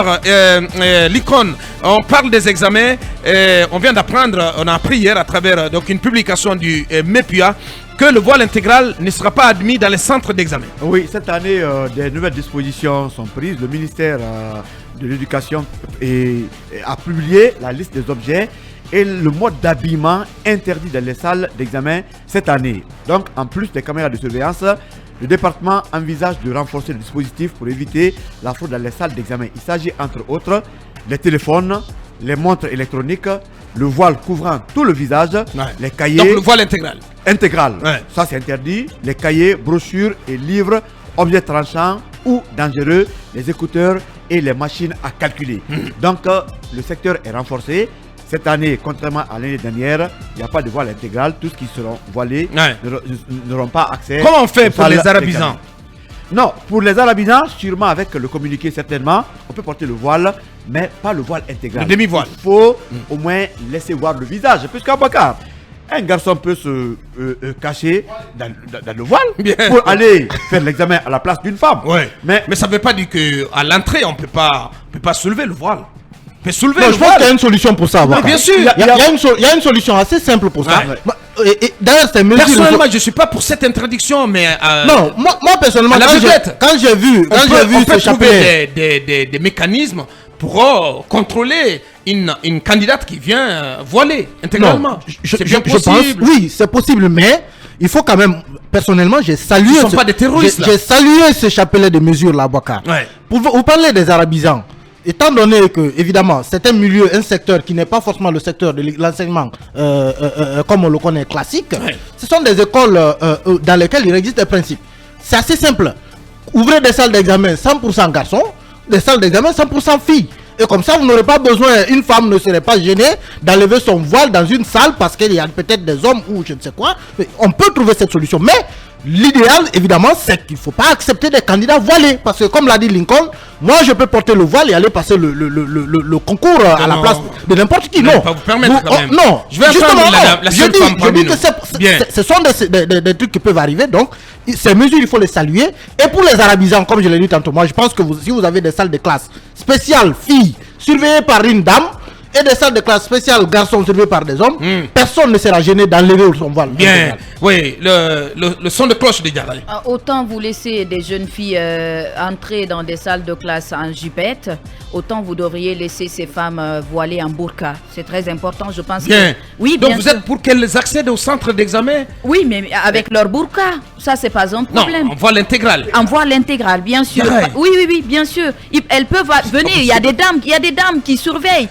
Alors, l'icône, on parle des examens. On vient d'apprendre, on a appris hier à travers donc, une publication du MEPUA que le voile intégral ne sera pas admis dans les centres d'examen. Oui, cette année, des nouvelles dispositions sont prises. Le ministère de l'Éducation a publié la liste des objets et le mode d'habillement interdit dans les salles d'examen cette année. Donc, en plus des caméras de surveillance, le département envisage de renforcer le dispositif pour éviter la fraude dans les salles d'examen. Il s'agit entre autres des téléphones, les montres électroniques, le voile couvrant tout le visage, les cahiers... Donc le voile intégral. Intégral, ça c'est interdit. Les cahiers, brochures et livres, objets tranchants ou dangereux, les écouteurs et les machines à calculer. Donc le secteur est renforcé. Cette année, contrairement à l'année dernière, il n'y a pas de voile intégral. Tous qui seront voilés n'auront pas accès. Comment on fait pour les arabisans? Non, pour les arabisans, sûrement avec le communiqué certainement, on peut porter le voile, mais pas le voile intégral. Le demi-voile. Il faut au moins laisser voir le visage, puisqu'à Bakar, un garçon peut se cacher dans le voile pour aller faire l'examen à la place d'une femme. Mais ça ne veut pas dire qu'à l'entrée, on ne peut pas soulever le voile. Non, je pense qu'il y a une solution pour ça. Bien sûr. Il y a une solution assez simple pour ça. D'ailleurs, personnellement, je ne suis pas pour cette interdiction, mais... non, moi personnellement, quand j'ai vu ce chapelet... des mécanismes pour contrôler une candidate qui vient voiler intégralement. C'est bien possible. Oui, c'est possible, mais... Il faut quand même, personnellement, j'ai salué... Ils ne sont pas des terroristes, là. J'ai salué ce chapelet de mesures là, Bakar. Pour vous parler des arabisans, étant donné que, évidemment, c'est un milieu, un secteur qui n'est pas forcément le secteur de l'enseignement comme on le connaît classique, ce sont des écoles dans lesquelles il existe des principes. C'est assez simple. Ouvrez des salles d'examen 100% garçons, des salles d'examen 100% filles. Et comme ça, vous n'aurez pas besoin, une femme ne serait pas gênée d'enlever son voile dans une salle parce qu'il y a peut-être des hommes ou je ne sais quoi. On peut trouver cette solution. Mais l'idéal, évidemment, c'est qu'il ne faut pas accepter des candidats voilés. Parce que comme l'a dit Lincoln, moi je peux porter le voile et aller passer le concours à la place de n'importe qui. Non, pas vous permettre quand même. Non, je vais justement, la seule femme je dis que ce sont des trucs qui peuvent arriver. Donc, ces mesures, il faut les saluer. Et pour les arabisans, comme je l'ai dit tantôt, moi je pense que si vous avez des salles de classe spéciales filles surveillées par une dame, et des salles de classe spéciales garçons surveillés par des hommes, personne ne sera gêné d'enlever son voile. Bien, oui, le son de cloche de Diarra. Autant vous laissez des jeunes filles entrer dans des salles de classe en jupette, autant vous devriez laisser ces femmes voilées en burqa. C'est très important, je pense. Bien. Oui, donc bien vous sûr. êtes pour qu'elles accèdent au centre d'examen? Oui, mais avec leur burqa, ça c'est pas un problème. Non, en voile intégral. En voile intégral, bien sûr. Oui, bien sûr. Elles peuvent venir. Il y a des dames qui surveillent.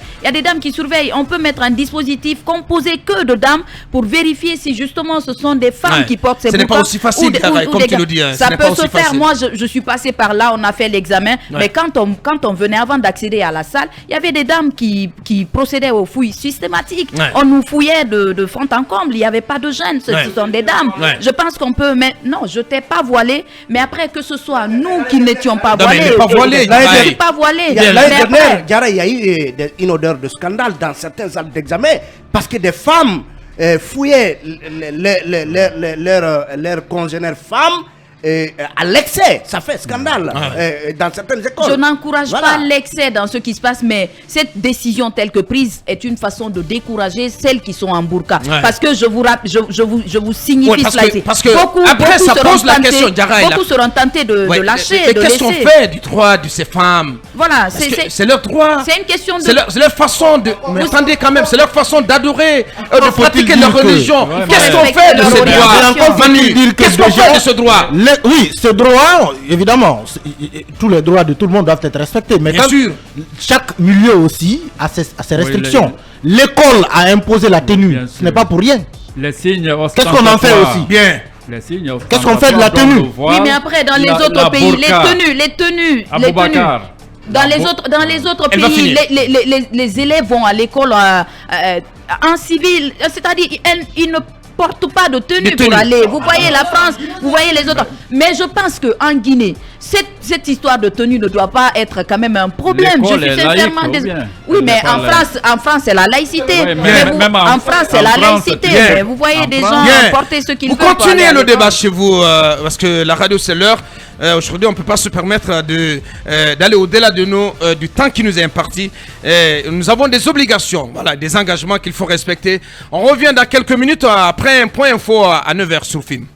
On peut mettre un dispositif composé que de dames pour vérifier si justement ce sont des femmes qui portent ces burqas. Ce n'est pas aussi facile, comme tu le dis. Ça peut se faire. Moi, je suis passée par là, on a fait l'examen. Mais quand on venait, avant d'accéder à la salle, il y avait des dames qui procédaient aux fouilles systématiques. On nous fouillait de fond en comble. Il n'y avait pas de gêne. Ce sont des dames. Je pense qu'on peut... Mais non, je t'ai pas voilé. Mais après, que ce soit nous qui n'étions pas voilés. Non, mais pas voilé. L'année dernière, Diarra, il y a eu une odeur de scandale dans certaines salles d'examen parce que des femmes fouillaient leurs congénères femmes à l'excès. Ça fait scandale dans certaines écoles. Je n'encourage pas l'excès dans ce qui se passe, mais cette décision telle que prise est une façon de décourager celles qui sont en burqa. Parce que je vous signifie cela ici. Parce que après ça pose la question, Diarra. Beaucoup seront tentés de lâcher, mais qu'est-ce qu'on fait du droit de ces femmes? Voilà, c'est leur droit. C'est une question de... C'est leur façon de... Mais attendez quand même, c'est leur façon d'adorer, de pratiquer leur religion. Qu'est-ce qu'on fait de ce droit? Qu'est-ce qu'on fait de ce droit? Oui, ce droit, évidemment, tous les droits de tout le monde doivent être respectés. Mais bien sûr, chaque milieu aussi a ses restrictions. L'école a imposé la tenue, ce n'est pas pour rien. Les signes. Qu'est-ce qu'on en fait aussi? Bien. Qu'est-ce qu'on fait de la tenue? Oui, mais après, dans les autres pays, les tenues. Dans les autres pays, les élèves vont à l'école en civil, c'est-à-dire ils ne portent pas de tenue pour aller. Vous voyez la France, vous voyez les autres. Mais je pense qu'en Guinée, cette histoire de tenue ne doit pas être quand même un problème. Je suis sincèrement désolé. Oui, mais en France, c'est la laïcité. Oui, même en France, c'est la laïcité. Mais vous voyez des gens porter ce qu'ils veulent. Vous continuez le débat chez vous, parce que la radio, c'est l'heure. Aujourd'hui, on ne peut pas se permettre d'aller au-delà du temps qui nous est imparti. Nous avons des obligations, voilà, des engagements qu'il faut respecter. On revient dans quelques minutes après un point info à 9h sur Film.